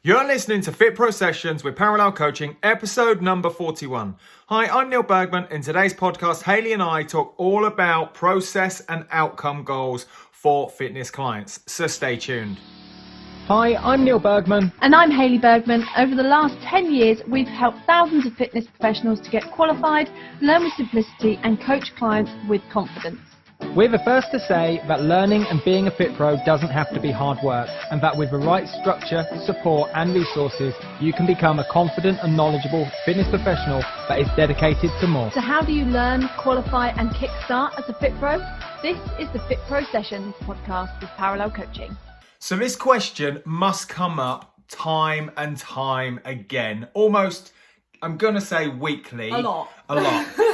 You're listening to Fit Pro Sessions with Parallel Coaching, episode number 41. Hi, I'm Neil Bergman. In today's podcast, Hayley and I talk all about process and outcome goals for fitness clients. So stay tuned. Hi, I'm Neil Bergman. And I'm Hayley Bergman. Over the last 10 years, we've helped thousands of fitness professionals to get qualified, learn with simplicity, and coach clients with confidence. We're the first to say that learning and being a Fit Pro doesn't have to be hard work, and that with the right structure, support and resources, you can become a confident and knowledgeable fitness professional that is dedicated to more. So how do you learn, qualify and kickstart as a Fit Pro? This is the Fit Pro Sessions podcast with Parallel Coaching. So this question must come up time and time again, almost, I'm going to say weekly. A lot.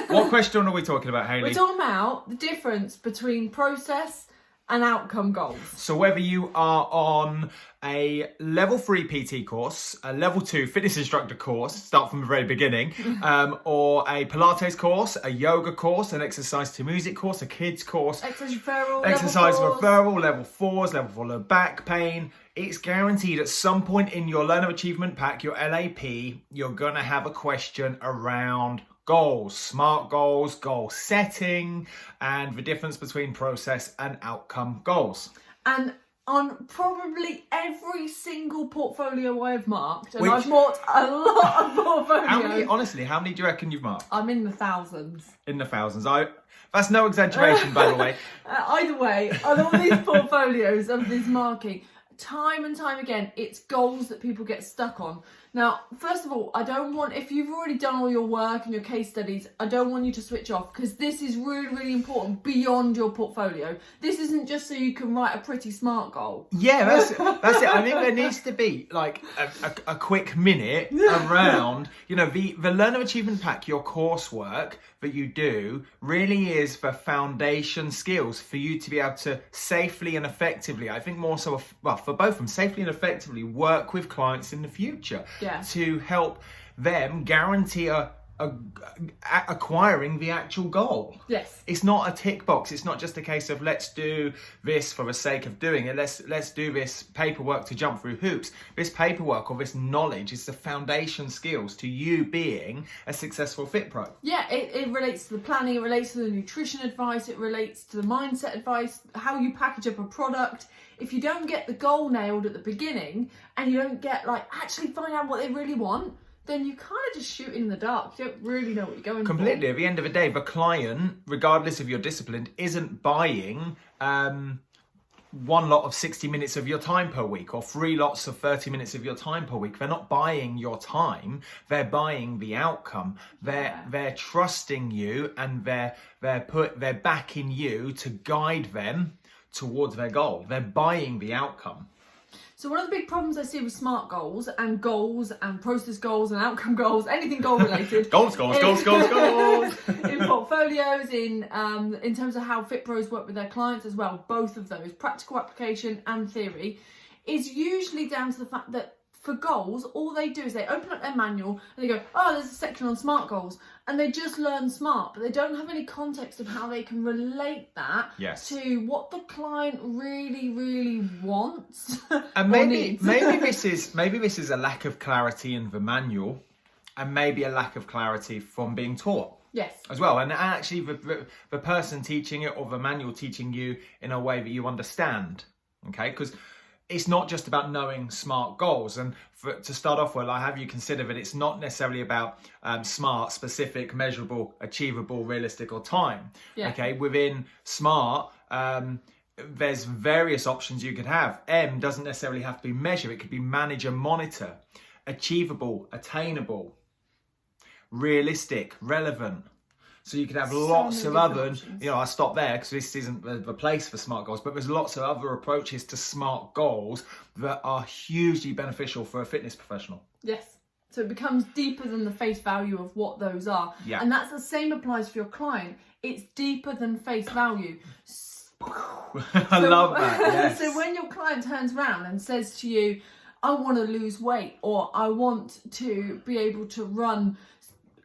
What question are we talking about, Hayley? We're talking about the difference between process and outcome goals. So whether you are on a level 3 PT course, a level 2 fitness instructor course, start from the very beginning, or a Pilates course, a yoga course, an exercise to music course, a kids course, Exercise referral, level 4s, level 4 low back pain, it's guaranteed at some point in your Learner Achievement Pack, your LAP, you're going to have a question around goals, SMART goals, goal setting, and the difference between process and outcome goals. And on probably every single portfolio I've marked, and I've marked a lot of portfolios. How many do you reckon you've marked? I'm in the thousands. In the thousands. That's no exaggeration, by the way. Either way, on all these portfolios of this marking, time and time again, it's goals that people get stuck on. Now, first of all, I don't want, if you've already done all your work and your case studies, I don't want you to switch off, because this is really, really important beyond your portfolio. This isn't just so you can write a pretty SMART goal. Yeah, that's it. I think there needs to be like a quick minute around, the Learner Achievement Pack, your coursework that you do really is the foundation skills for you to be able to safely and effectively, I think more so, for both of them, safely and effectively work with clients in the future. Yeah. To help them guarantee acquiring the actual goal. Yes. It's not a tick box. It's not just a case of let's do this for the sake of doing it. Let's do this paperwork to jump through hoops. This paperwork or this knowledge is the foundation skills to you being a successful Fit Pro. Yeah, it relates to the planning, it relates to the nutrition advice, it relates to the mindset advice, how you package up a product. If you don't get the goal nailed at the beginning and you don't get actually find out what they really want, then you kind of just shoot in the dark. You don't really know what you're going Completely. for. At the end of the day, the client, regardless of your discipline, isn't buying one lot of 60 minutes of your time per week or 3 lots of 30 minutes of your time per week. They're not buying your time. They're buying the outcome. They're trusting you, and they're backing you to guide them towards their goal. They're buying the outcome. So one of the big problems I see with SMART goals and process goals and outcome goals, anything goal related. goals. In portfolios, in terms of how Fit Pros work with their clients as well, both of those, practical application and theory, is usually down to the fact that for goals, all they do is they open up their manual and they go, oh, there's a section on SMART goals. And they just learn SMART, but they don't have any context of how they can relate that to what the client really, really wants. And maybe this is a lack of clarity in the manual, and maybe a lack of clarity from being taught. Yes. As well. And actually the person teaching it or the manual teaching you in a way that you understand. Okay? Because it's not just about knowing SMART goals. And to start off with, I have you consider that it's not necessarily about SMART, specific, measurable, achievable, realistic, or time. Yeah. Okay, within SMART, there's various options you could have. M doesn't necessarily have to be measure. It could be manage and monitor. Achievable, attainable, realistic, relevant. So you could have lots of other, I stop there because this isn't the place for SMART goals, but there's lots of other approaches to SMART goals that are hugely beneficial for a fitness professional. Yes. So it becomes deeper than the face value of what those are. Yeah. And that's the same applies for your client. It's deeper than face value. I love that. Yes. So when your client turns around and says to you, I want to lose weight, or I want to be able to run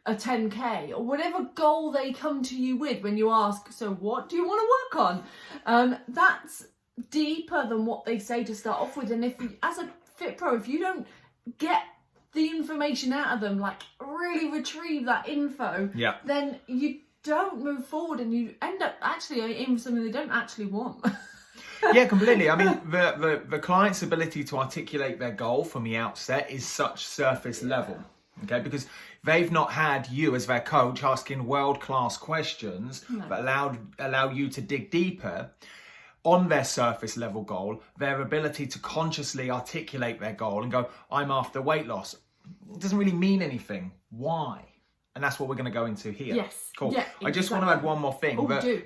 a 10k, or whatever goal they come to you with when you ask, so what do you want to work on? That's deeper than what they say to start off with. And if you, as a Fit Pro, if you don't get the information out of them, like really retrieve that info, Yeah. then you don't move forward and you end up actually in something they don't actually want. Yeah, completely. I mean, the client's ability to articulate their goal from the outset is such surface level, okay? Because they've not had you as their coach asking world-class questions that allow you to dig deeper on their surface level goal. Their ability to consciously articulate their goal and go, I'm after weight loss, it doesn't really mean anything. Why? And that's what we're going to go into here. Yes. Cool. Yeah, I just want to add one more thing. Oh, do.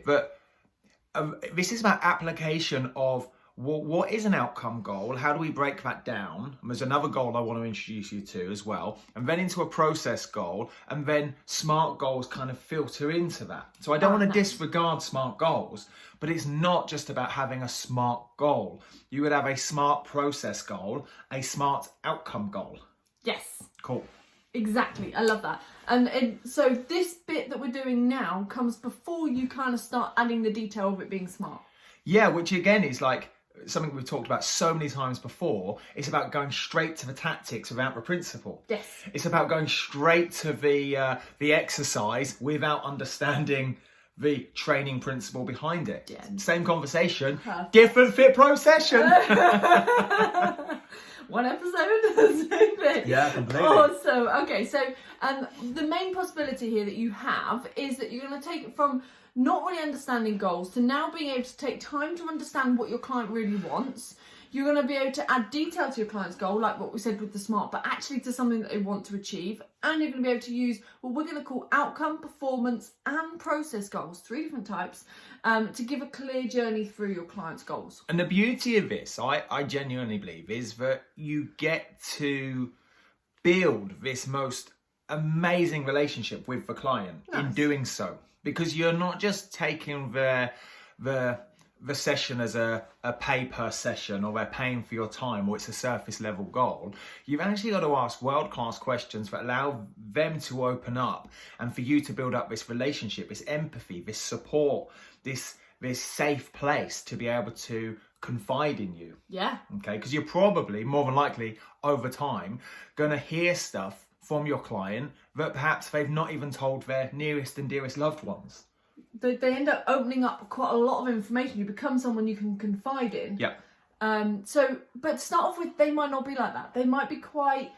This is about application of what is an outcome goal? How do we break that down? And there's another goal I want to introduce you to as well. And then into a process goal. And then SMART goals kind of filter into that. So I don't want to disregard SMART goals, but it's not just about having a SMART goal. You would have a SMART process goal, a SMART outcome goal. Yes. Cool. Exactly, I love that. And so this bit that we're doing now comes before you kind of start adding the detail of it being SMART. Yeah, which again is like something we've talked about so many times before. It's about going straight to the tactics without the principle. Yes. It's about going straight to the exercise without understanding the training principle behind it. Yeah. Same conversation, Perfect. different Fit Pro session. One episode, same thing. Yeah, completely. Awesome. Okay, so the main possibility here that you have is that you're going to take it from not really understanding goals to now being able to take time to understand what your client really wants. You're going to be able to add detail to your client's goal, like what we said with the SMART, but actually to something that they want to achieve. And you're going to be able to use what we're going to call outcome, performance, and process goals, 3 different types, to give a clear journey through your client's goals. And the beauty of this, I genuinely believe, is that you get to build this most amazing relationship with the client in doing so. Because you're not just taking the session as a pay per session, or they're paying for your time, or it's a surface level goal. You've actually got to ask world-class questions that allow them to open up and for you to build up this relationship, this empathy, this support, this safe place to be able to confide in you. Yeah. Okay, because you're probably, more than likely, over time, going to hear stuff from your client that perhaps they've not even told their nearest and dearest loved ones. They end up opening up quite a lot of information. You become someone you can confide in. Yeah. But to start off with, they might not be like that. They might be quite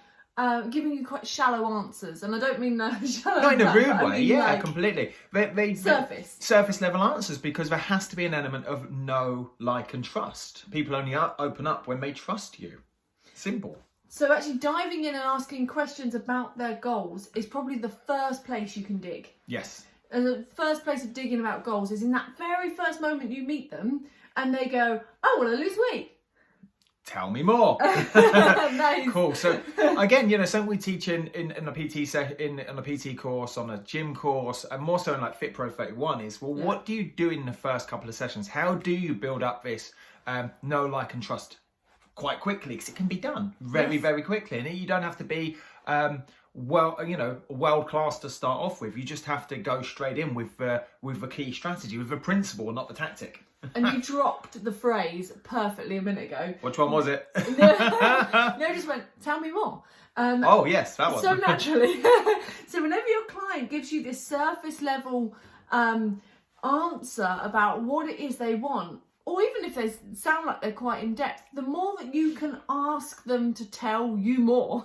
giving you quite shallow answers, and I don't mean shallow. Not in a that, rude but I way, mean, yeah, like, completely. They surface level answers, because there has to be an element of know, like, and trust. People only open up when they trust you. Simple. So actually diving in and asking questions about their goals is probably the first place you can dig. Yes. And the first place of digging about goals is in that very first moment you meet them and they go, oh, I want to lose weight. Tell me more. Nice. Cool. So again, something we teach in a PT in a PT course, on a gym course, and more so in like Fit Pro 31 is, well, what do you do in the first couple of sessions? How do you build up this know, like, and trust quite quickly? Because it can be done very quickly, and you don't have to be world class to start off with. You just have to go straight in with the key strategy, with the principle, not the tactic. And you dropped the phrase perfectly a minute ago. Which one was it? No, just went, tell me more. Oh yes, that one. So naturally. So whenever your client gives you this surface level answer about what it is they want, or even if they sound like they're quite in depth, the more that you can ask them to tell you more,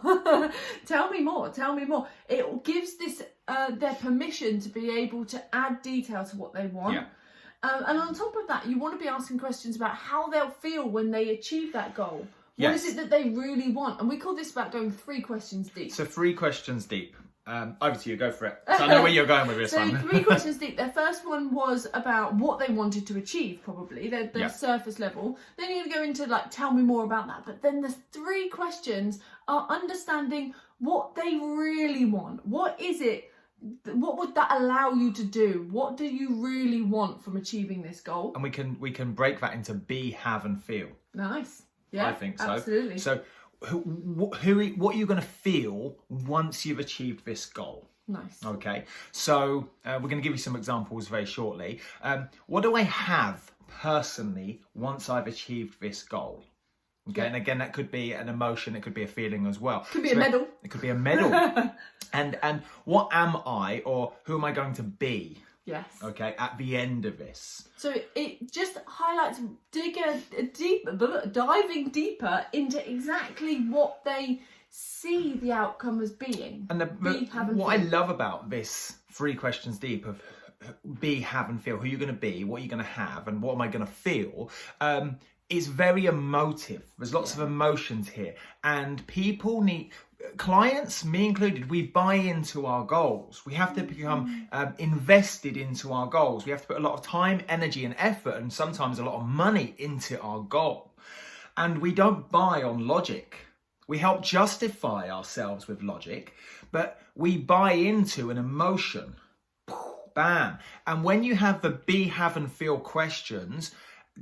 tell me more, it gives this their permission to be able to add detail to what they want. Yeah. And on top of that, you want to be asking questions about how they'll feel when they achieve that goal. What is it that they really want? And we call this about going 3 questions deep. So 3 questions deep. Over to you, go for it. So I know where you're going with this so one. 3 questions deep. Their first one was about what they wanted to achieve, probably, their surface level. Then you're going to go into like, tell me more about that. But then the 3 questions are understanding what they really want. What is it? What would that allow you to do? What do you really want from achieving this goal? And we can break that into be, have, and feel. Nice. Yeah, I think so. Absolutely. So what are you going to feel once you've achieved this goal? Nice. Okay, so we're going to give you some examples very shortly. What do I have personally once I've achieved this goal? Okay, Yeah. and again, that could be an emotion, it could be a feeling as well. Could be a medal. It could be a medal. and what am I, or who am I going to be? Yes. Okay, at the end of this. So it just highlights diving deeper into exactly what they see the outcome as being. And what I love about this 3 questions deep of be, have, and feel, who you're going to be, what you're going to have, and what am I going to feel, is very emotive. There's lots of emotions here, and clients, me included, we buy into our goals. We have to become invested into our goals. We have to put a lot of time, energy, and effort, and sometimes a lot of money into our goal. And we don't buy on logic. We help justify ourselves with logic, but we buy into an emotion. Bam. And when you have the be, have, and feel questions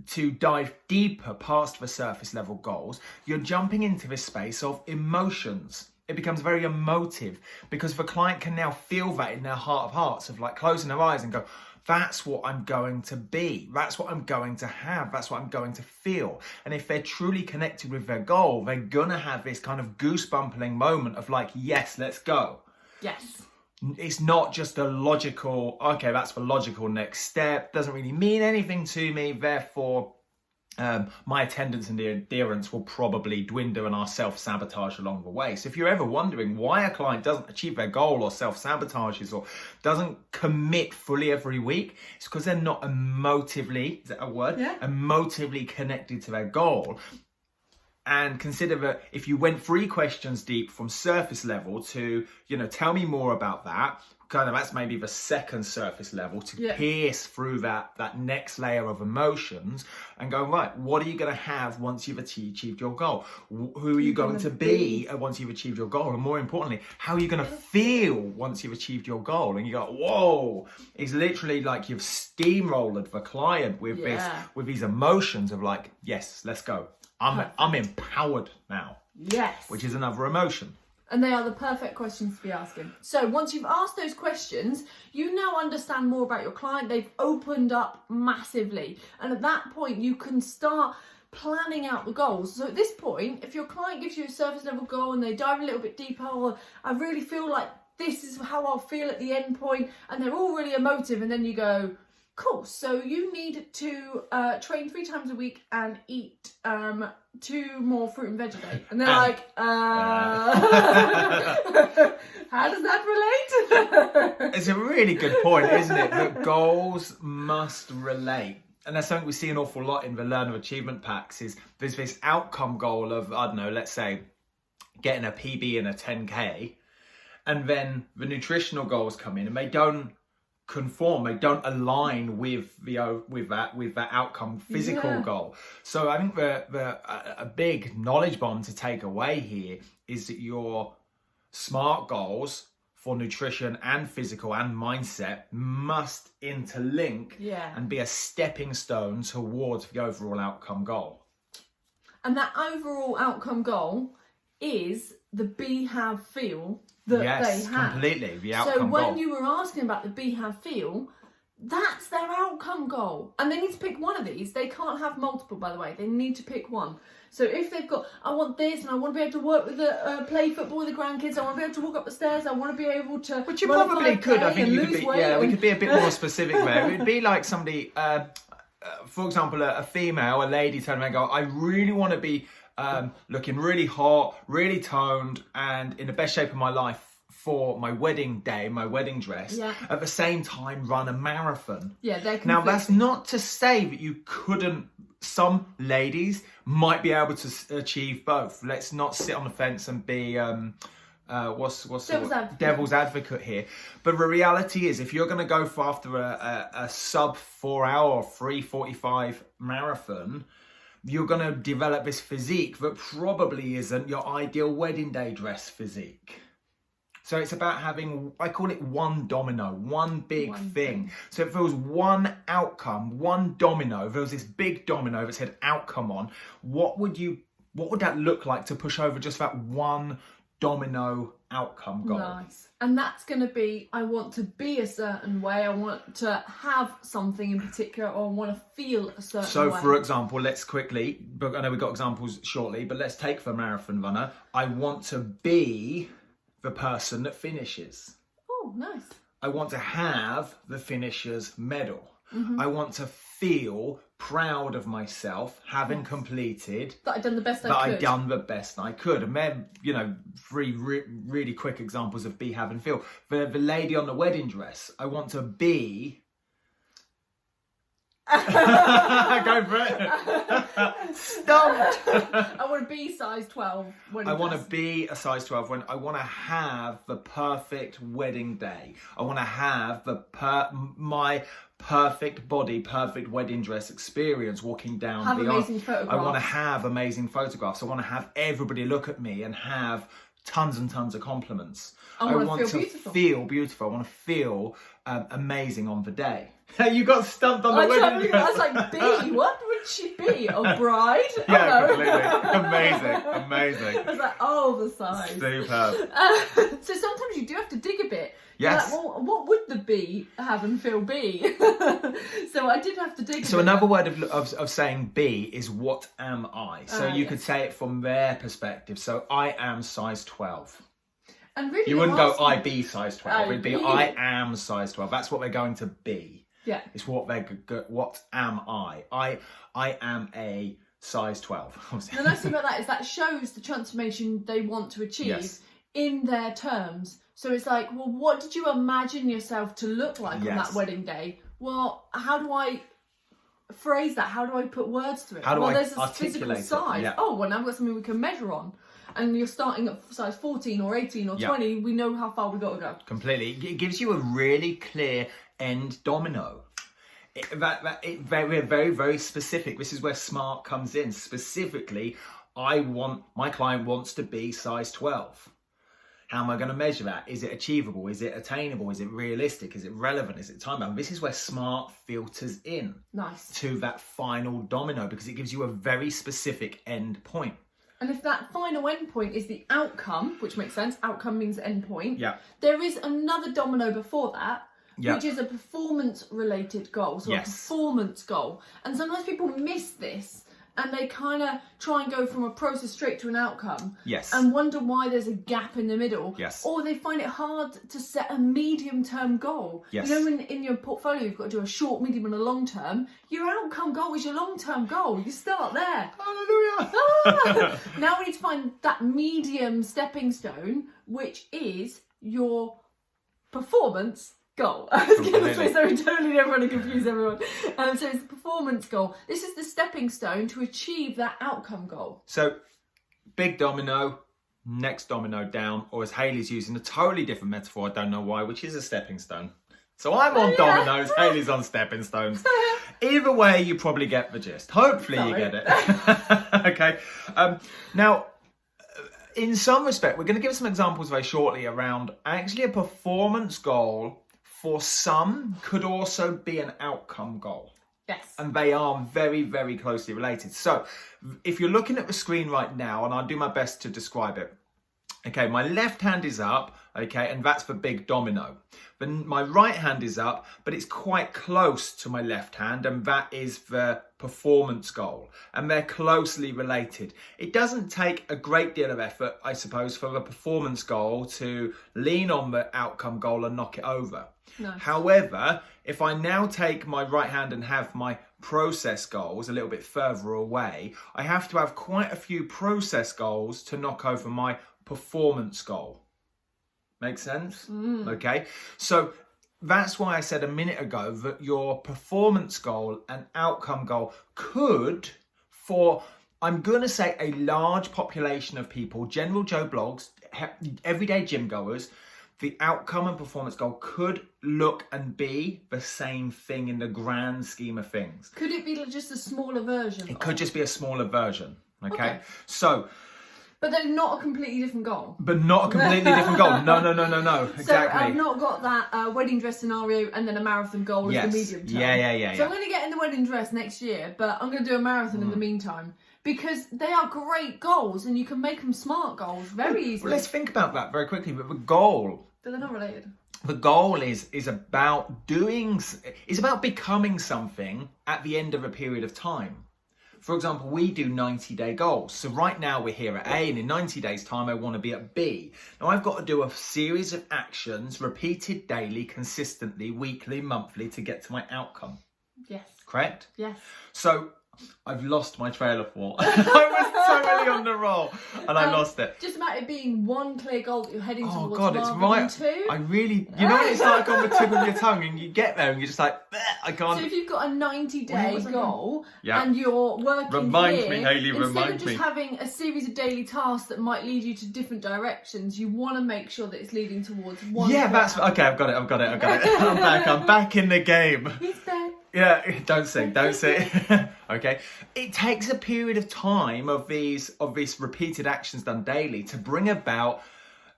to dive deeper past the surface level goals, you're jumping into this space of emotions. It becomes very emotive because the client can now feel that in their heart of hearts, of like closing their eyes and go, that's what I'm going to be. That's what I'm going to have. That's what I'm going to feel. And if they're truly connected with their goal, they're gonna have this kind of goosebumping moment of like, yes, let's go. Yes. It's not just a logical, okay, that's the logical next step. Doesn't really mean anything to me. Therefore, my attendance and adherence will probably dwindle and our self-sabotage along the way. So if you're ever wondering why a client doesn't achieve their goal or self-sabotages or doesn't commit fully every week, it's because they're not emotively, is that a word? Yeah. Emotively connected to their goal. And consider that if you went 3 questions deep from surface level to, tell me more about that, kind of that's maybe the second surface level to pierce through that next layer of emotions and go, right, what are you going to have once you've achieved your goal? Who are you going to be once you've achieved your goal? And more importantly, how are you going to feel once you've achieved your goal? And you go, whoa, it's literally like you've steamrolled the client with these emotions of like, yes, let's go. I'm empowered now. Yes. Which is another emotion. And they are the perfect questions to be asking. So once you've asked those questions, you now understand more about your client. They've opened up massively. And at that point, you can start planning out the goals. So at this point, if your client gives you a surface level goal and they dive a little bit deeper, or I really feel like this is how I'll feel at the end point, and they're all really emotive, and then you go, cool, so you need to train 3 times a week and eat 2 more fruit and veg a day. And they're like, how does that relate? It's a really good point, isn't it? That goals must relate. And that's something we see an awful lot in the Learner Achievement Packs is there's this outcome goal of, I don't know, let's say getting a PB in a 10K. And then the nutritional goals come in and they don't conform, they don't align with that outcome physical goal. So I think a big knowledge bomb to take away here is that your SMART goals for nutrition and physical and mindset must interlink and be a stepping stone towards the overall outcome goal. And that overall outcome goal is the be, have, feel that they have. Completely, the outcome goal. So when goal. you were asking about the be, have, feel, that's their outcome goal. And they need to pick one of these. They can't have multiple, by the way. They need to pick one. So if they've got, I want this, and I want to be able to work with play football with the grandkids, I want to be able to walk up the stairs, I want to be able to... Which you probably could. I think you could be, we could be a bit more specific there. It would be like somebody, for example, a female, a lady turn around and go, I really want to be looking really hot, really toned, and in the best shape of my life for my wedding day, my wedding dress, at the same time run a marathon. Yeah, they're conflicting. Now, that's not to say that you couldn't, some ladies might be able to achieve both. Let's not sit on the fence and be, devil's advocate here. But the reality is, if you're going to go after a sub 4 hour or 3:45 marathon, you're going to develop this physique that probably isn't your ideal wedding day dress physique. So it's about having, I call it one domino, one big thing. So if there was one outcome, one domino, if there was this big domino that said outcome on, what would that look like to push over just that one domino outcome goal. Nice. And that's going to be, I want to be a certain way, I want to have something in particular, or I want to feel a certain way. So, for example, let's quickly, but I know we've got examples shortly, but let's take for a marathon runner, I want to be the person that finishes. Oh, nice. I want to have the finisher's medal. Mm-hmm. I want to feel proud of myself having completed That I've done the best I that could. I've done the best I could. And then, you know, three really quick examples of be, have and feel. The lady on the wedding dress, I want to be... Go for it. Stumped. I want to be size 12. I want to be a size 12 when I want to have the perfect wedding day. I want to have my perfect body, perfect wedding dress experience walking down Have the amazing aisle. photographs. I want to have amazing photographs. I want to have everybody look at me and have tons and tons of compliments. I want to feel beautiful. I want to feel amazing on the day. You got stumped on the wedding dress. I was like, B, what would she be? A bride? Yeah, Oh, no. completely. Amazing. I was like, oh, the size. Superb. So sometimes you do have to dig a bit. Yes. You're like, well, what would the be, have and feel be? So I did have to dig a So bit. another word of saying be is what am I? So you could say it from their perspective. So I am size 12. And really, You wouldn't you're go, asking- I be size 12. It'd be, be. I am size 12. That's what they're going to be. Yeah. It's what what am I? I am a size 12. The nice thing about that is that shows the transformation they want to achieve Yes. in their terms. So it's like, well, what did you imagine yourself to look like on Yes. that wedding day? Well, how do I phrase that? How do I put words to it? How do well, I there's a articulate physical it? size. Yeah. Oh, well, now we've got something we can measure on. And you're starting at size 14 or 18 or Yeah. 20, we know how far we've got to go. Completely. It gives you a really clear end domino. Very, very, very specific. This is where SMART comes in. Specifically, my client wants to be size 12. How am I going to measure that? Is it achievable? Is it attainable? Is it realistic? Is it relevant? Is it time-bound? This is where SMART filters in Nice. to that final domino, because it gives you a very specific end point. And if that final endpoint is the outcome, which makes sense, outcome means endpoint, Yeah. there is another domino before that, Yeah. which is a performance-related goal, so Yes. a performance goal. And sometimes people miss this, and they kind of try and go from a process straight to an outcome, Yes. and wonder why there's a gap in the middle. Yes. Or they find it hard to set a medium-term goal. Yes. You know, when in your portfolio you've got to do a short, medium, and a long-term, your outcome goal is your long-term goal. You start there. Hallelujah. Now we need to find that medium stepping stone, which is your performance goal. I was going to say something totally different and confuse everyone. So it's the performance goal. This is the stepping stone to achieve that outcome goal. So, big domino, next domino down, or as Hayley's using a totally different metaphor, I don't know why, which is a stepping stone. So I'm on dominoes, Hayley's on stepping stones. Either way, you probably get the gist. Hopefully you get it. Okay. Now, in some respect, we're going to give some examples very shortly around actually a performance goal for some could also be an outcome goal. Yes. And they are very, very closely related. So if you're looking at the screen right now, and I'll do my best to describe it. Okay, my left hand is up, okay, and that's the big domino. Then my right hand is up, but it's quite close to my left hand, and that is the performance goal. And they're closely related. It doesn't take a great deal of effort, I suppose, for the performance goal to lean on the outcome goal and knock it over. Nice. However, if I now take my right hand and have my process goals a little bit further away, I have to have quite a few process goals to knock over my performance goal. Make sense? Okay. So that's why I said a minute ago that your performance goal and outcome goal could, for, I'm going to say, a large population of people, General Joe blogs, everyday gym goers, the outcome and performance goal could look and be the same thing in the grand scheme of things. Could it be just a smaller version? It could just be a smaller version. Okay. Okay. So, But they're not a completely different goal. but not a completely different goal. No. Exactly. So I've not got that wedding dress scenario and then a marathon goal Yes. as the medium term. Yeah. So I'm going to get in the wedding dress next year, but I'm going to do a marathon in the meantime. because they are great goals and you can make them smart goals very easily. Well, let's think about that very quickly. But the goal But they're not related. is about is about becoming something at the end of a period of time. For example, we do 90-day goals. So right now we're here at A, and in 90 days time I want to be at B. Now I've got to do a series of actions repeated daily, consistently, weekly, monthly to get to my outcome. Yes. Correct? Yes. So I've lost my trail of thought. I was totally on the roll and I lost it. Just about it being one clear goal that you're heading Oh towards God, it's rather right. than two. I really, you know, it's like on the tip of your tongue, and you get there, and you're just like, I can't. So if you've got a 90-day goal Yeah. and you're working Remind here, me, Hayley, instead remind of just me. having a series of daily tasks that might lead you to different directions, you want to make sure that it's leading towards one. Yeah, clear that's outcome. okay. I've got it. I'm back in the game. He's back. Yeah, don't sing. Okay, it takes a period of time of these repeated actions done daily to bring about.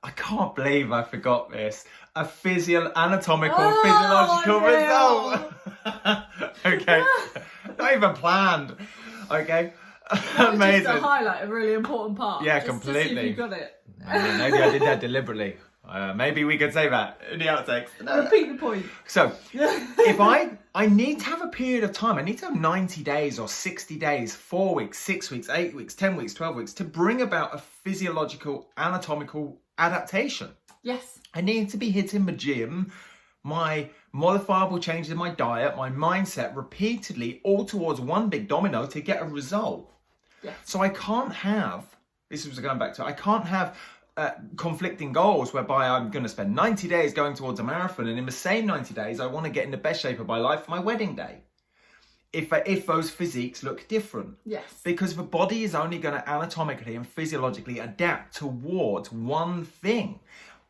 I can't believe I forgot this. A anatomical, physiological result. Okay, not even planned. Okay, amazing. Just to highlight a really important part. Yeah, just completely. To see if you got it. Maybe I did that deliberately. Maybe we could say that in the outtakes. Repeat the point. So, if I need to have a period of time, I need to have 90 days or 60 days, 4 weeks, 6 weeks, 8 weeks, 10 weeks, 12 weeks to bring about a physiological, anatomical adaptation. Yes. I need to be hitting the gym, my modifiable changes in my diet, my mindset repeatedly, all towards one big domino to get a result. Yes. So I can't have, this was going back to, I can't have conflicting goals whereby I'm going to spend 90 days going towards a marathon, and in the same 90 days I want to get in the best shape of my life for my wedding day. If those physiques look different. Yes. Because the body is only going to anatomically and physiologically adapt towards one thing.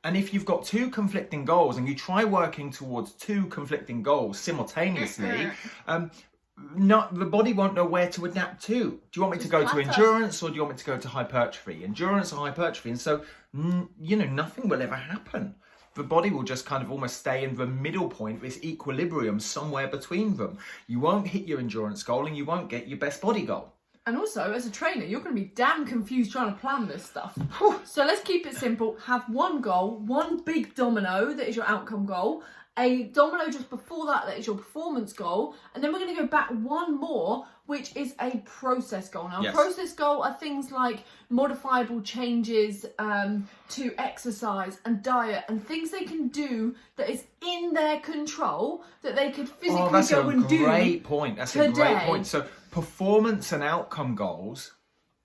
And if you've got two conflicting goals and you try working towards two conflicting goals simultaneously, the body won't know where to adapt to. Do you want me to go to endurance, or do you want me to go to hypertrophy? Endurance or hypertrophy. And so, nothing will ever happen. The body will just kind of almost stay in the middle point, this equilibrium somewhere between them. You won't hit your endurance goal and you won't get your best body goal. And also, as a trainer, you're going to be damn confused trying to plan this stuff. So let's keep it simple. Have one goal, one big domino that is your outcome goal, a domino just before that is your performance goal, and then we're going to go back one more, which is a process goal. Now, Yes. a process goal are things like modifiable changes to exercise and diet and things they can do that is in their control that they could physically that's go a and do. great point. That's a great today. point. So performance and outcome goals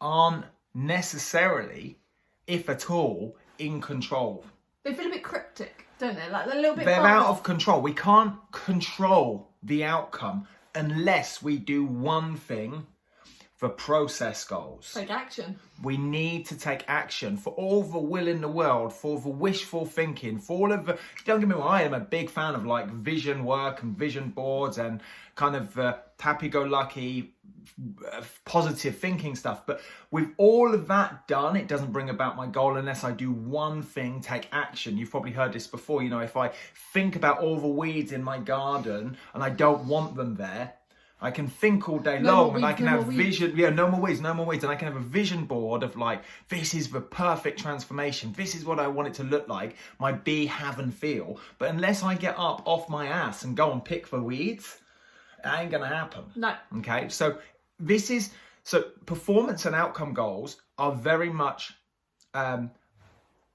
aren't necessarily, if at all, in control. They feel a bit cryptic, don't they? Like they're a little bit They're far out off. of control. We can't control the outcome unless we do one thing for process goals. Take action. We need to take action for all the will in the world, for the wishful thinking, for all of the... Don't get me wrong, I am a big fan of like vision work and vision boards and kind of happy-go-lucky, positive thinking stuff. But with all of that done, it doesn't bring about my goal unless I do one thing, take action. You've probably heard this before. If I think about all the weeds in my garden and I don't want them there, I can think all day long and I can have vision. Yeah, no more weeds. And I can have a vision board of like, this is the perfect transformation. This is what I want it to look like. My be, have and feel. But unless I get up off my ass and go and pick the weeds, it ain't going to happen. No. Okay. So performance and outcome goals are very much out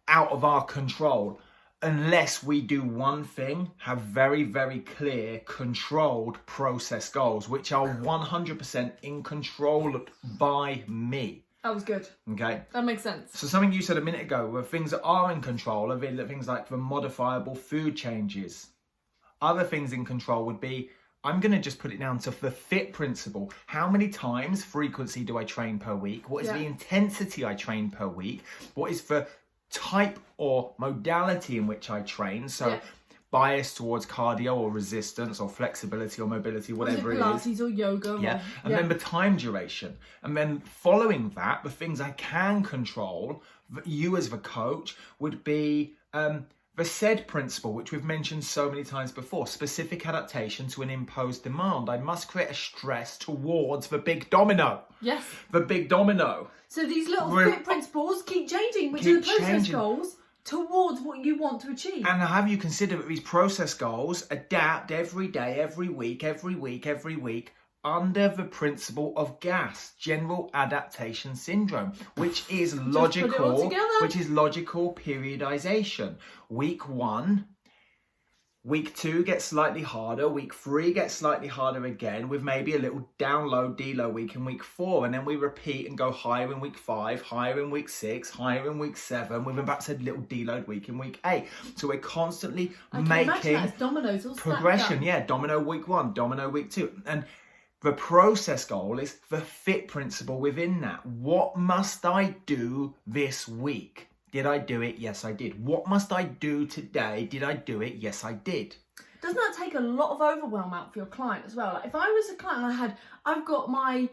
of our control. Unless we do one thing, have very, very clear, controlled process goals, which are 100% in control by me. That was good. Okay? That makes sense. So something you said a minute ago, where things that are in control are things like the modifiable food changes. Other things in control would be, I'm going to just put it down to the FIT principle. How many times, frequency do I train per week? What is the intensity I train per week? What is the type or modality in which I train, so bias towards cardio or resistance or flexibility or mobility, whatever it is. Pilates or yoga. Then the time duration. And then following that, the things I can control, you as the coach, would be The SAID principle, which we've mentioned so many times before, specific adaptation to an imposed demand. I must create a stress towards the big domino. Yes. The big domino. So these little fit principles keep changing, which are the process goals towards what you want to achieve. And have you considered that these process goals adapt every day, every week, under the principle of GAS, General Adaptation Syndrome, which is logical periodization. Week 1, week 2 gets slightly harder, week 3 gets slightly harder again, with maybe a little download, deload week in week 4, and then we repeat and go higher in week 5, higher in week 6, higher in week 7, with perhaps a little deload week in week 8. So we're constantly making dominoes all progression. Yeah, domino week 1, domino week 2, and the process goal is the fit principle within that. What must I do this week? Did I do it? Yes, I did. What must I do today? Did I do it? Yes, I did. Doesn't that take a lot of overwhelm out for your client as well? Like if I was a client and I've got my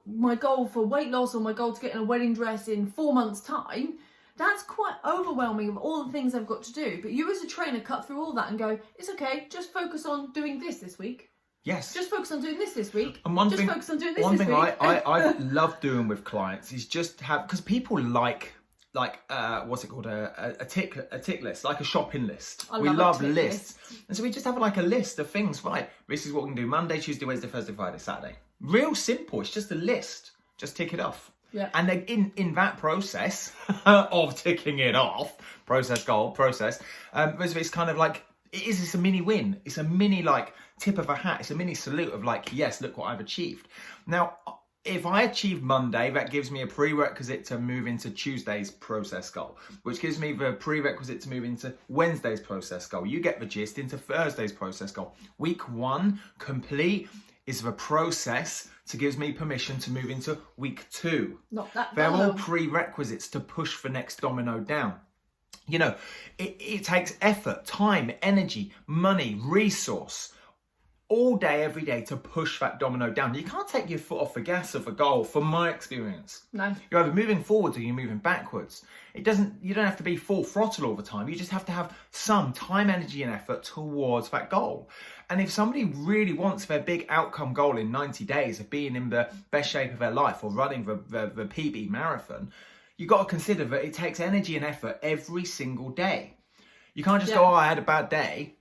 my goal for weight loss or my goal to get in a wedding dress in 4 months' time, that's quite overwhelming of all the things I've got to do. But you as a trainer cut through all that and go, it's okay, just focus on doing this week. Yes. Just focus on doing this week. And focus on doing this one thing week. I love doing with clients is just have, because people like what's it called, a tick list, like a shopping list. We love lists. And so we just have like a list of things, right? This is what we can do Monday, Tuesday, Wednesday, Thursday, Friday, Saturday. Real simple. It's just a list. Just tick it off. Yeah. And then in that process of ticking it off, process goal, it's kind of like, it's a mini win. It's a mini like tip of a hat. It's a mini salute of like, yes, look what I've achieved. Now, if I achieve Monday, that gives me a prerequisite to move into Tuesday's process goal, which gives me the prerequisite to move into Wednesday's process goal. You get the gist, into Thursday's process goal. Week 1 complete is the process to gives me permission to move into week 2. Not that They're all prerequisites to push the next domino down. You know, it takes effort, time, energy, money, resource, all day, every day to push that domino down. You can't take your foot off the gas of a goal, from my experience. No. You're either moving forwards or you're moving backwards. You don't have to be full throttle all the time. You just have to have some time, energy and effort towards that goal. And if somebody really wants their big outcome goal in 90 days of being in the best shape of their life or running the PB marathon, you've got to consider that it takes energy and effort every single day. You can't just go, I had a bad day.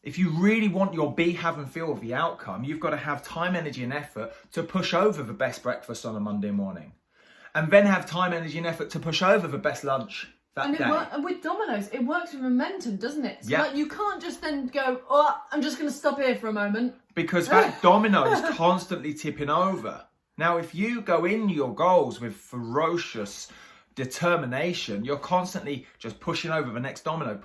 If you really want your be, have and feel of the outcome, you've got to have time, energy and effort to push over the best breakfast on a Monday morning. And then have time, energy and effort to push over the best lunch that day. And with dominoes, it works with momentum, doesn't it? So yeah. Like you can't just then go, I'm just going to stop here for a moment. Because that domino is constantly tipping over. Now, if you go in your goals with ferocious determination, you're constantly just pushing over the next domino,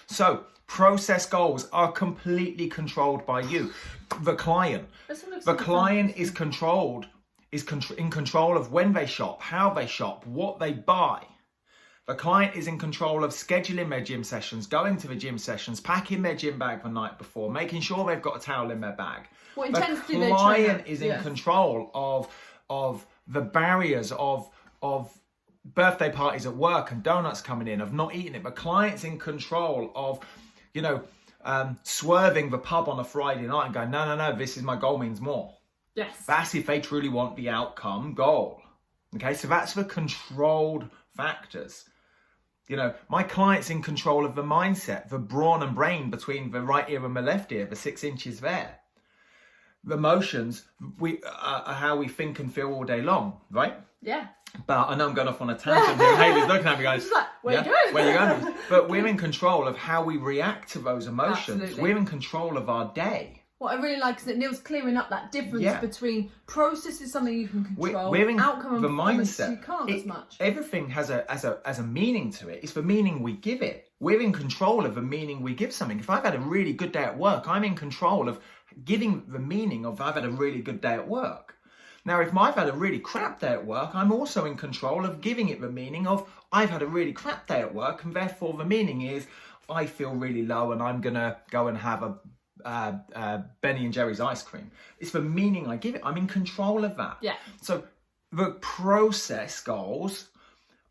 So process goals are completely controlled by you, the client. The client is in control of when they shop, how they shop, what they buy. The client is in control of scheduling their gym sessions, going to the gym sessions, packing their gym bag the night before, making sure they've got a towel in their bag. The client is in control of the barriers of birthday parties at work and donuts coming in, of not eating it. But clients in control of, swerving the pub on a Friday night and going, no, this is my goal means more. Yes. That's if they truly want the outcome goal. Okay, so that's the controlled factors. My client's in control of the mindset, the brawn and brain between the right ear and the left ear, the 6 inches there. The emotions, are how we think and feel all day long, right? Yeah. But I know I'm going off on a tangent here. Haley's looking at me going, where you going? Where you going? But we're in control of how we react to those emotions. Absolutely. We're in control of our day. What I really like is that Neil's clearing up that difference between process is something you can control, we're in outcome and the performance mindset. you can't as much. Everything has a meaning to it. It's the meaning we give it. We're in control of the meaning we give something. If I've had a really good day at work, I'm in control of giving the meaning of I've had a really good day at work. Now, if I've had a really crap day at work, I'm also in control of giving it the meaning of I've had a really crap day at work, and therefore the meaning is I feel really low and I'm going to go and have a Ben and Jerry's ice cream. It's the meaning I give it. I'm in control of that. Yeah. So the process goals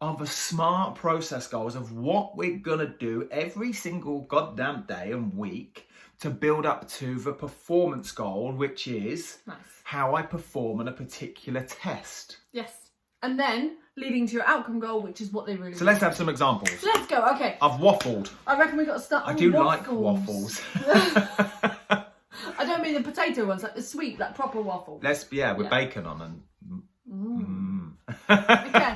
are the SMART process goals of what we're going to do every single goddamn day and week to build up to the performance goal, which is Nice. how I perform on a particular test. Yes. And then leading to your outcome goal, which is what they really So want. let's have some examples. So let's go. Okay. I've waffled. I reckon we've got to start. I on do like waffles. I don't mean the potato ones, like the sweet, like proper waffle. With Yeah. bacon on and. Okay.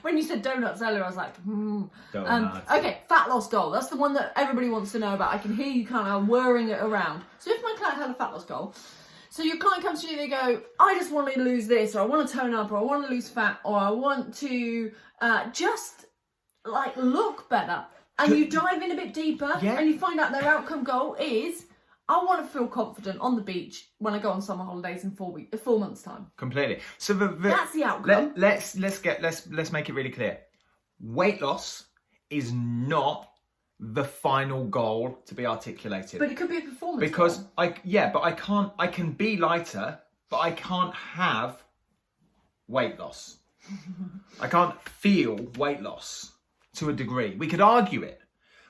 When you said donuts earlier, I was like, Donuts. Okay, fat loss goal. That's the one that everybody wants to know about. I can hear you kind of whirring it around. So if my client had a fat loss goal, so your client comes to you, they go, I just want to lose this, or I want to tone up, or I want to lose fat, or I want to just like look better. And you dive in a bit deeper, and you find out their outcome goal is, I want to feel confident on the beach when I go on summer holidays in 4 months' time. Completely. So That's the outcome. Let's make it really clear. Weight loss is not the final goal to be articulated. But it could be a performance because goal. I can be lighter, but I can't have weight loss. I can't feel weight loss to a degree. We could argue it,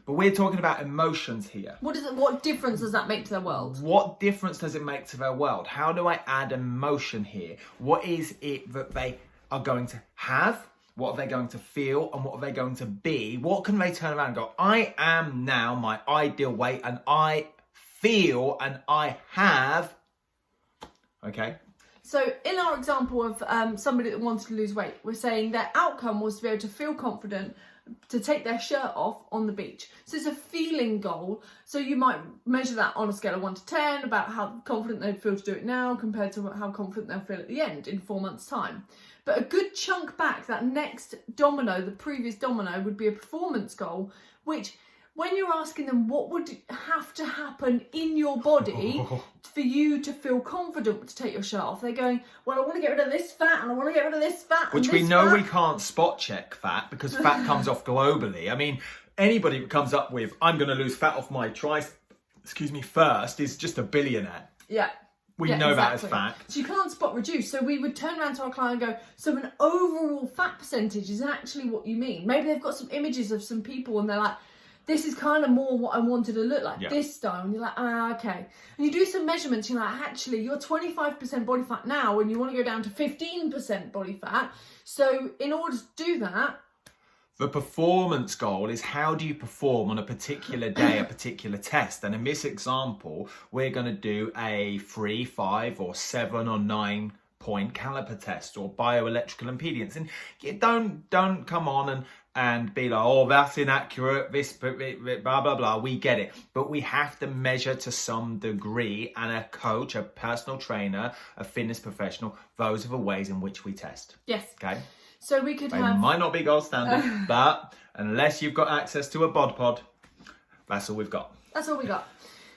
but we're talking about emotions here. What difference does that make to their world? What difference does it make to their world? How do I add emotion here? What is it that they are going to have? What are they going to feel? And what are they going to be? What can they turn around and go, I am now my ideal weight and I feel and I have. Okay. So in our example of somebody that wanted to lose weight, we're saying their outcome was to be able to feel confident to take their shirt off on the beach. So it's a feeling goal. So you might measure that on a scale of 1 to 10 about how confident they'd feel to do it now compared to how confident they'll feel at the end in 4 months' time. But a good chunk back, that next domino, the previous domino, would be a performance goal, which when you're asking them what would have to happen in your body for you to feel confident to take your shirt off, they're going, well, I want to get rid of this fat and I want to get rid of this fat. Which we know we can't spot check fat because fat comes off globally. I mean, anybody who comes up with, I'm going to lose fat off my first is just a billionaire. Yeah. We know that as fat. So you can't spot reduce. So we would turn around to our client and go, so an overall fat percentage is actually what you mean. Maybe they've got some images of some people and they're like, this is kind of more what I wanted to look like, this style. And you're like, okay. And you do some measurements, you're like, actually, you're 25% body fat now and you want to go down to 15% body fat. So in order to do that, the performance goal is how do you perform on a particular day, a particular test. And in this example, we're going to do a 3, 5 or 7 or 9 point caliper test or bioelectrical impedance. And you don't come on and be like, oh, that's inaccurate, this, blah, blah, blah. We get it. But we have to measure to some degree, and a coach, a personal trainer, a fitness professional, those are the ways in which we test. Yes. Okay? So we could They have... might not be gold standard, but unless you've got access to a bod pod, that's all we've got. That's all we got.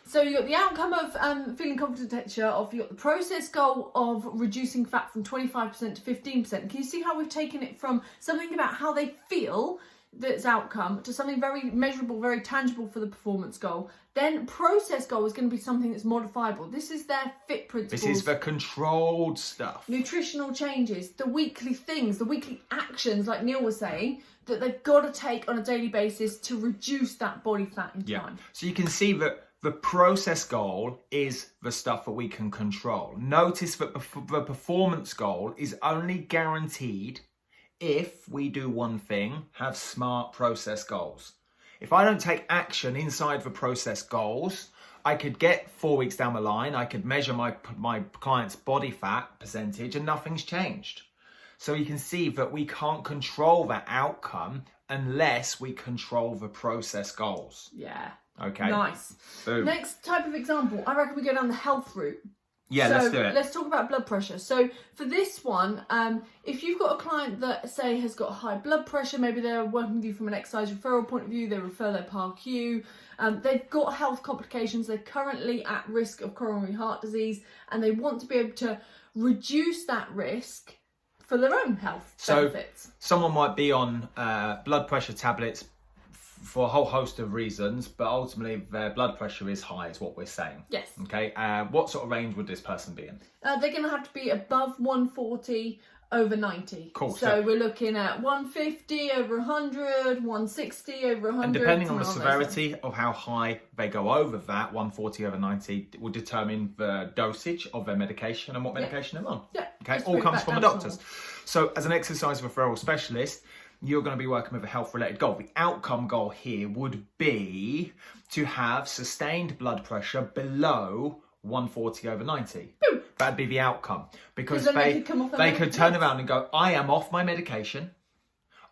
So you got the outcome of feeling confident to take the shirt off. You got the process goal of reducing fat from 25% to 15%. Can you see how we've taken it from something about how they feel, that's outcome, to something very measurable, very tangible for the performance goal? Then process goal is going to be something that's modifiable. This is their fit principles. This is the controlled stuff. Nutritional changes, the weekly things, the weekly actions, like Neil was saying, that they've got to take on a daily basis to reduce that body fat in time. So you can see that the process goal is the stuff that we can control. Notice that the performance goal is only guaranteed if we do one thing, have SMART process goals. If I don't take action inside the process goals, I could get 4 weeks down the line, I could measure my client's body fat percentage and nothing's changed. So you can see that we can't control that outcome unless we control the process goals. Yeah. Okay. Nice. Boom. Next type of example, I reckon we go down the health route. Yeah, so let's do it. Let's talk about blood pressure. So for this one, if you've got a client that, say, has got high blood pressure, maybe they're working with you from an exercise referral point of view, they refer their PAR-Q, they've got health complications, they're currently at risk of coronary heart disease, and they want to be able to reduce that risk for their own health benefits. Someone might be on blood pressure tablets for a whole host of reasons, but ultimately their blood pressure is high, is what we're saying. Yes. Okay. What sort of range would this person be in? They're going to have to be above 140 over 90. Cool. So we're looking at 150 over 100, 160 over 100. And depending on the something along those lines. severity of how high they go over that, 140 over 90 will determine the dosage of their medication and what medication they're on. Yeah. Okay, just all bring it comes back from the down to doctors. normal. So as an exercise referral specialist, you're going to be working with a health-related goal. The outcome goal here would be to have sustained blood pressure below 140 over 90. Boom. That'd be the outcome. Because then they could come off their they could turn meds. around and go, I am off my medication.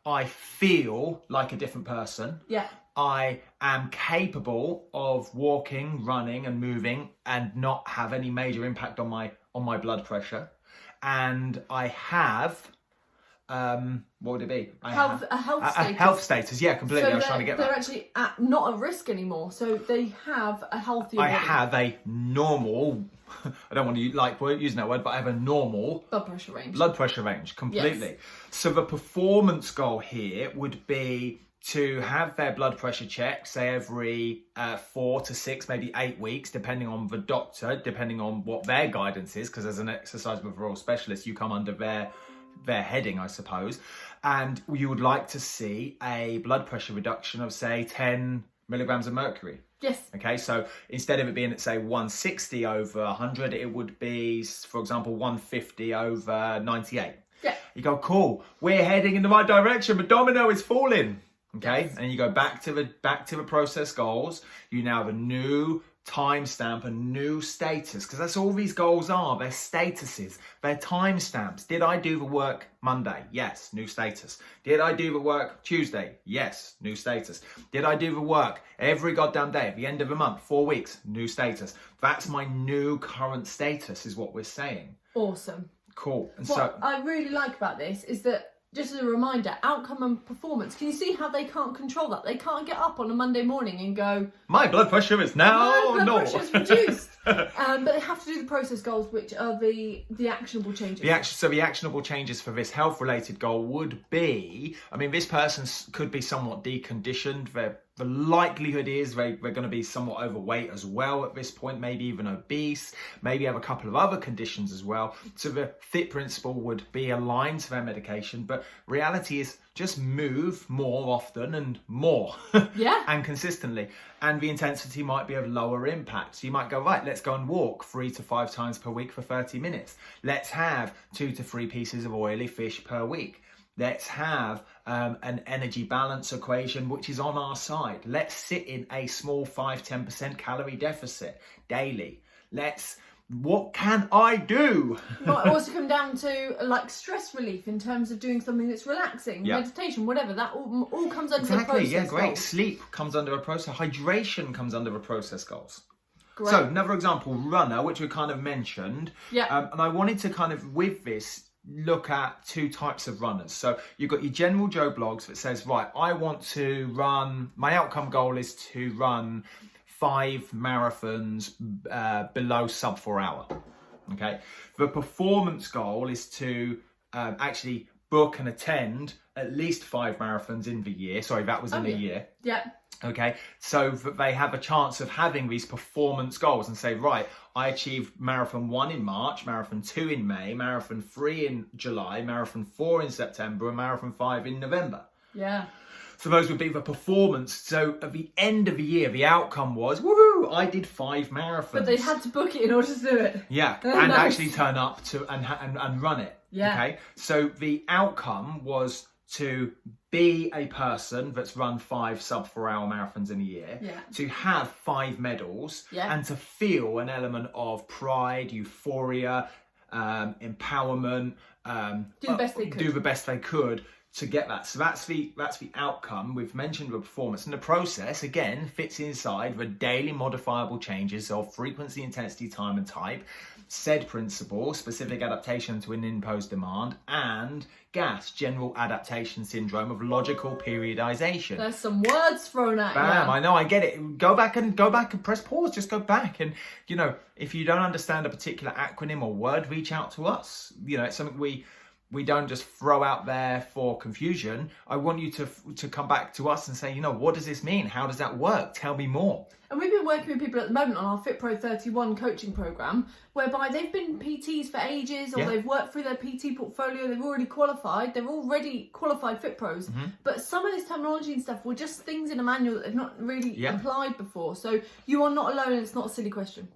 I feel like a different person. Yeah. I am capable of walking, running and moving and not have any major impact on my blood pressure. And I have what would it be? A health status. A health status, yeah, completely. So I was trying to get they're that. actually not at risk anymore. So they have a healthier I body. have a normal, I don't want to like using that word, but I have a normal blood pressure range. blood pressure range, completely. So the performance goal here would be to have their blood pressure checked, say every 4 to 6, maybe 8 weeks, depending on the doctor, depending on what their guidance is, because as an exercise referral specialist, you come under their heading, I suppose. And you would like to see a blood pressure reduction of, say, 10 milligrams of mercury. Yes. Okay, so instead of it being at, say, 160 over 100, it would be, for example, 150 over 98. Yeah. You go, cool, we're heading in the right direction, but domino is falling. Okay, Yes. and you go back to the process goals. You now have a new timestamp, a new status, because that's all these goals are. They're statuses, they're timestamps. Did I do the work Monday? Yes, new status. Did I do the work Tuesday? Yes, new status. Did I do the work every goddamn day at the end of the month, 4 weeks? New status. That's my new current status, is what we're saying. Awesome. Cool. And What I really like about this is that, just as a reminder, outcome and performance. Can you see how they can't control that? They can't get up on a Monday morning and go, my blood pressure is now my blood normal. pressure's reduced. But they have to do the process goals, which are the actionable changes. So the actionable changes for this health-related goal would be, I mean, this person could be somewhat deconditioned. The likelihood is they're going to be somewhat overweight as well at this point, maybe even obese, maybe have a couple of other conditions as well. So the FIT principle would be aligned to their medication, but reality is just move more often and more. Yeah. And consistently. And the intensity might be of lower impact. So you might go, right, let's go and walk 3 to 5 times per week for 30 minutes. Let's have 2 to 3 pieces of oily fish per week. Let's have an energy balance equation, which is on our side. Let's sit in a small 5-10% calorie deficit daily. What can I do? It might also come down to like stress relief in terms of doing something that's relaxing, Yeah. meditation, whatever. That all comes under the Exactly, process yeah, great. goals. Sleep comes under a process. Hydration comes under a process goals. Great. So another example, runner, which we kind of mentioned. Yeah. And I wanted to kind of, with this, look at 2 types of runners. So you've got your general Joe blogs that says, right, I want to run, my outcome goal is to run 5 marathons below sub 4 hour. Okay. The performance goal is to actually book and attend at least 5 marathons in the year. Sorry, that was in a year. Yeah. Okay, so that they have a chance of having these performance goals and say, right, I achieved marathon 1 in March, marathon 2 in May, marathon 3 in July, marathon 4 in September, and marathon 5 in November. Yeah. So those would be the performance. So at the end of the year, the outcome was, woohoo, I did 5 marathons. But they had to book it in order to do it. Yeah, Oh, and nice. actually turn up to and run it. Yeah. Okay, so the outcome was to be a person that's run 5 sub 4 hour marathons in a year, Yeah. to have 5 medals, Yeah. and to feel an element of pride, euphoria, empowerment, Do the best they could. do the best they could to get that. So that's the outcome. We've mentioned the performance, and the process again fits inside the daily modifiable changes of frequency, intensity, time and type, SAID principle, specific adaptation to an imposed demand, and GAS, general adaptation syndrome of logical periodization. There's some words thrown at Bam, you. I know, I get it. Go back and press pause. Just go back and, if you don't understand a particular acronym or word, reach out to us. It's something we don't just throw out there for confusion. I want you to come back to us and say, what does this mean? How does that work? Tell me more. And we've been working with people at the moment on our FitPro 31 coaching program, whereby they've been PTs for ages, or they've worked through their PT portfolio, they've already qualified, they're already qualified FitPros. But some of this terminology and stuff were just things in a manual that they've not really applied before. So you are not alone, and it's not a silly question.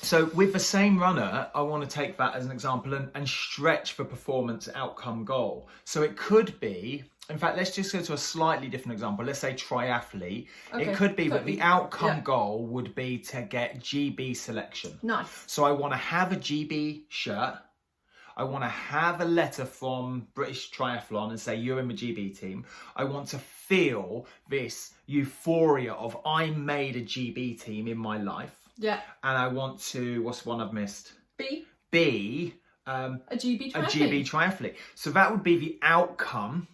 So with the same runner, I want to take that as an example and stretch the performance outcome goal. So it could be, in fact, let's just go to a slightly different example. Let's say triathlete. Okay. It could be that the outcome goal would be to get GB selection. Nice. So I want to have a GB shirt. I want to have a letter from British Triathlon and say, you're in the GB team. I want to feel this euphoria of I made a GB team in my life. Yeah. And I want to, what's the one I've missed? Be a GB triathlete. A GB triathlete. So that would be the outcome.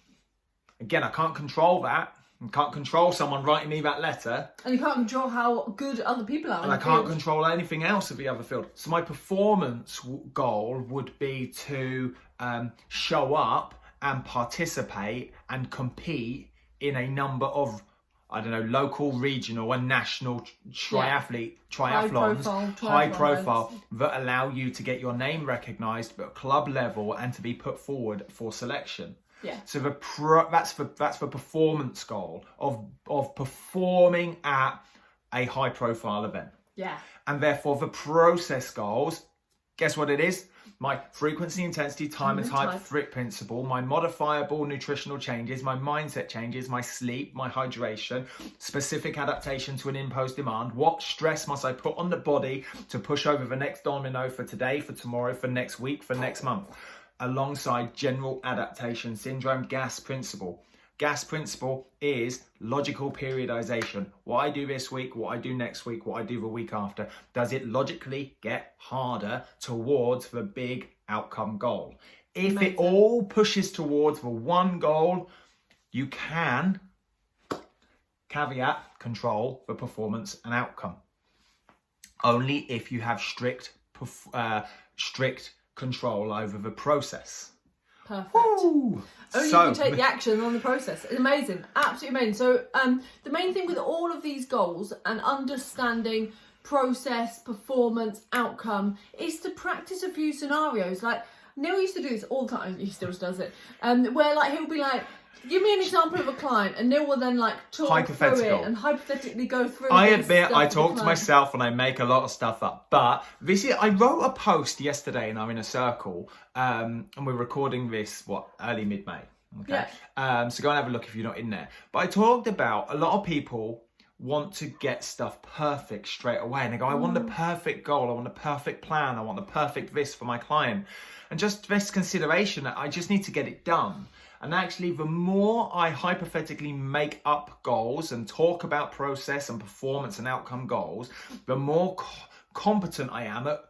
Again, I can't control that. I can't control someone writing me that letter. And you can't control how good other people are. And I can't control anything else of the other field. So my performance goal would be to show up and participate and compete in a number of, I don't know, local, regional and national triathlons, high profile, that allow you to get your name recognised at club level and to be put forward for selection. Yeah. So that's the performance goal of performing at a high profile event. Yeah. And therefore the process goals, guess what it is? My frequency, intensity, time and type fit principle, my modifiable nutritional changes, my mindset changes, my sleep, my hydration, specific adaptation to an imposed demand. What stress must I put on the body to push over the next domino for today, for tomorrow, for next week, for next month? Alongside general adaptation syndrome, GAS principle. GAS principle is logical periodization. What I do this week, what I do next week, what I do the week after. Does it logically get harder towards the big outcome goal? If it all pushes towards the one goal, you can, caveat, control the performance and outcome. Only if you have strict control over the process. Perfect. Woo! Only if you take the action on the process. It's amazing. Absolutely amazing. So the main thing with all of these goals and understanding process, performance, outcome is to practice a few scenarios. Like Neil used to do this all the time. He still does it. Where like he'll be like, give me an example of a client, and Neil will then like talk through it and hypothetically go through. I admit I talk to myself and I make a lot of stuff up, but I wrote a post yesterday in our inner circle, and we're recording this early mid-May. Okay, so go and have a look if you're not in there. But I talked about a lot of people want to get stuff perfect straight away, and they go, I want the perfect goal, I want the perfect plan, I want the perfect this for my client, and just this consideration that I just need to get it done. And actually, the more I hypothetically make up goals and talk about process and performance and outcome goals, the more competent I am at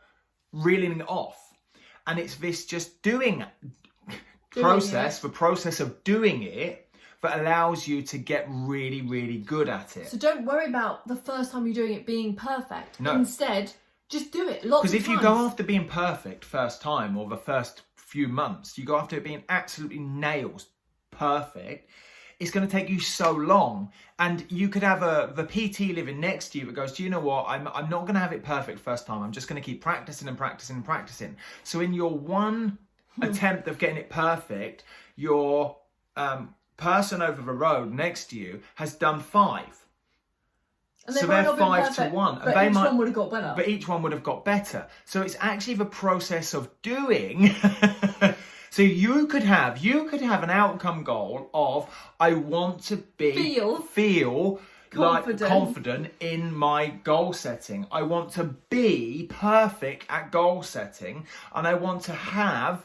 reeling it off. And it's this just doing process, the process of doing it, that allows you to get really, really good at it. So don't worry about the first time you're doing it being perfect. No. Instead, just do it lots of times. Because if you go after being perfect first time or the first few months, you go after it being absolutely nails perfect, it's going to take you so long. And you could have the PT living next to you that goes, do you know what, I'm not going to have it perfect first time, I'm just going to keep practicing and practicing and practicing. So in your one attempt of getting it perfect, your person over the road next to you has done 5. And so they're 5 to 1. But each one would have got better. But each one would have got better. So it's actually the process of doing. So you could have an outcome goal of, I want to feel confident in my goal setting. I want to be perfect at goal setting, and I want to have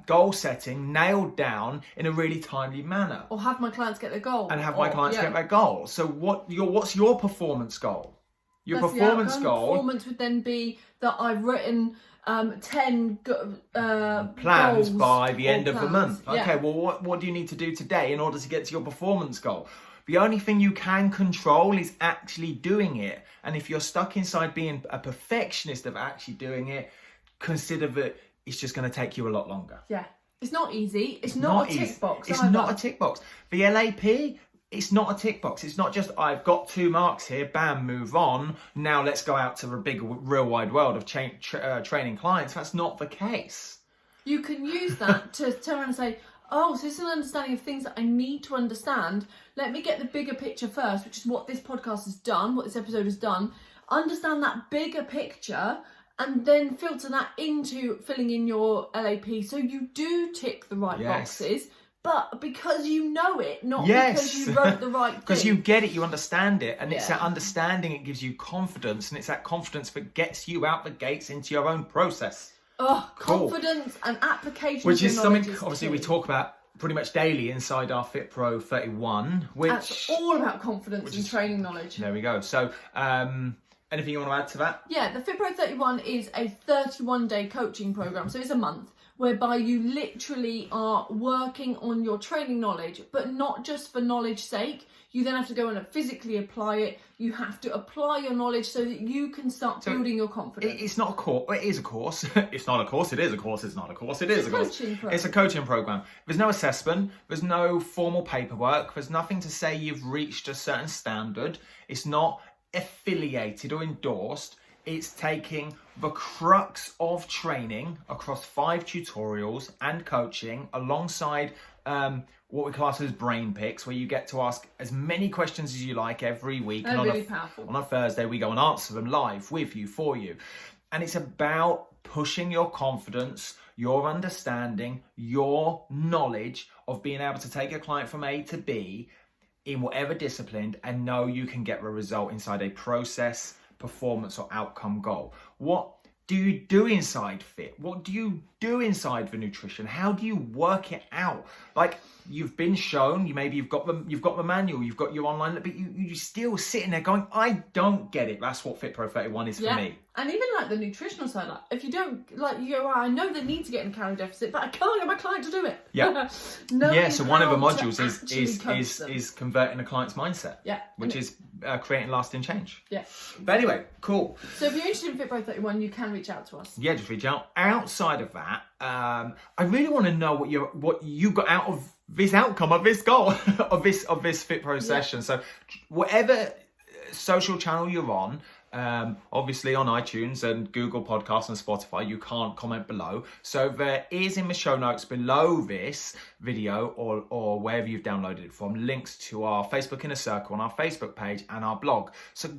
goal setting nailed down in a really timely manner. Or have my clients get their goal. And have my clients get their goal. So what's your performance goal? Your performance goal. Performance would then be that I've written 10 plans by the end of the month. Yeah. Okay, well, what do you need to do today in order to get to your performance goal? The only thing you can control is actually doing it. And if you're stuck inside being a perfectionist of actually doing it, consider that it's just going to take you a lot longer. Yeah. It's not easy. It's not a easy. tick box. It's either. not a tick box. The LAP, it's not a tick box. It's not just, I've got 2 marks here, bam, move on. Now let's go out to the big, real wide world of training clients. That's not the case. You can use that to turn around and say, oh, so this is an understanding of things that I need to understand. Let me get the bigger picture first, which is what this podcast has done, what this episode has done. Understand that bigger picture and then filter that into filling in your LAP so you do tick the right boxes, but because you know it, not because you wrote the right thing. Because you get it, you understand it, and it's that understanding, it gives you confidence, and it's that confidence that gets you out the gates into your own process. Oh, confidence and application. Which is something, obviously, we talk about pretty much daily inside our FitPro 31, which... That's all about confidence and training knowledge. There we go. So, anything you want to add to that? Yeah, the FitPro 31 is a 31-day coaching program, so it's a month, whereby you literally are working on your training knowledge, but not just for knowledge's sake. You then have to go and physically apply it. You have to apply your knowledge so that you can start building your confidence. It's not a course. It is a course. It's not a course. It is a course. It's not a course. It is a course. It's a coaching program. There's no assessment. There's no formal paperwork. There's nothing to say you've reached a certain standard. It's not affiliated or endorsed. It's taking the crux of training across 5 tutorials and coaching alongside what we class as brain picks, where you get to ask as many questions as you like every week. They're really powerful. On a Thursday, we go and answer them live with you, for you. And it's about pushing your confidence, your understanding, your knowledge of being able to take a client from A to B in whatever discipline and know you can get the result inside a process, performance or outcome goal. What do you do inside fit? What do you do inside the nutrition? How do you work it out? Like, you've been shown, you've got the manual, you've got your online, but you still sitting there going, I don't get it. That's what FitPro 31 is for me. And even like the nutritional side, like if you don't, like you go, well, I know they need to get in a calorie deficit, but I can't get my client to do it. Yeah. So one of the modules is converting a client's mindset. Yeah. Which is creating lasting change. Yeah. But anyway, cool. So if you're interested in FitPro 31, you can reach out to us. Yeah, just reach out. Outside of that, I really want to know what you got out of this outcome of this goal of this FitPro session. So whatever social channel you're on, obviously on iTunes and Google Podcasts and Spotify, you can't comment below. So there is in the show notes below this video or wherever you've downloaded it from, links to our Facebook Inner Circle on our Facebook page and our blog. So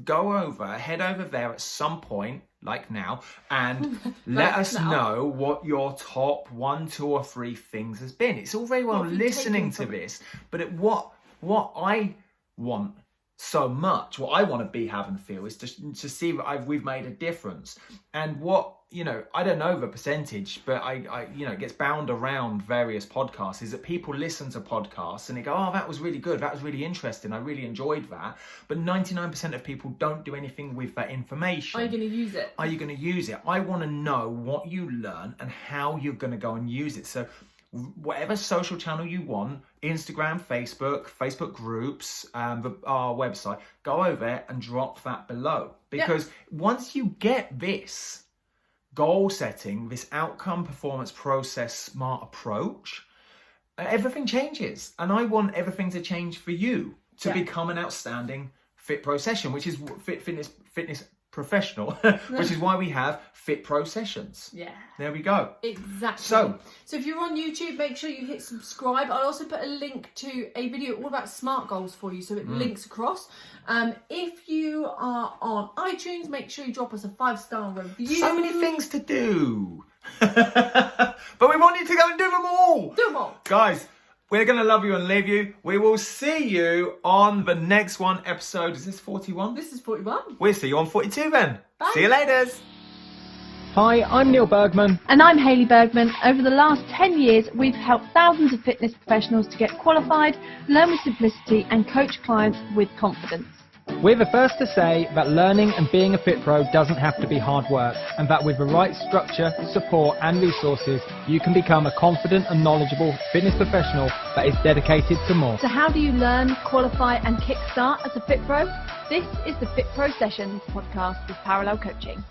head over there at some point, like now, and let us know what your top 1, 2 or 3 things has been. It's all very well listening to this, but what I want so much, what I want to be, have and feel is to see that we've made a difference. And what, I don't know the percentage, but I it gets bound around various podcasts, is that people listen to podcasts and they go, oh, that was really good, that was really interesting, I really enjoyed that. But 99% of people don't do anything with that information. Are you going to use it? Are you going to use it? I want to know what you learn and how you're going to go and use it. So whatever social channel you want, Instagram, Facebook groups, our website, go over there and drop that below. Because once you get this goal setting, this outcome, performance, process, smart approach, everything changes. And I want everything to change for you to become an outstanding FitPro session, which is fitness professional, which is why we have FitPro sessions. Yeah. There we go. Exactly. So if you're on YouTube, make sure you hit subscribe. I'll also put a link to a video all about SMART goals for you, so it links across. If you are on iTunes, make sure you drop us a 5-star review. So many things to do. But we want you to go and do them all. Do them all. Guys, we're going to love you and leave you. We will see you on the next one. Episode, is this 41? This is 41. We'll see you on 42 then. Bye. See you later. Hi, I'm Neil Bergman. And I'm Hayley Bergman. Over the last 10 years, we've helped thousands of fitness professionals to get qualified, learn with simplicity, and coach clients with confidence. We're the first to say that learning and being a Fit Pro doesn't have to be hard work, and that with the right structure, support and resources, you can become a confident and knowledgeable fitness professional that is dedicated to more. So how do you learn, qualify and kickstart as a Fit Pro? This is the Fit Pro Sessions podcast with Parallel Coaching.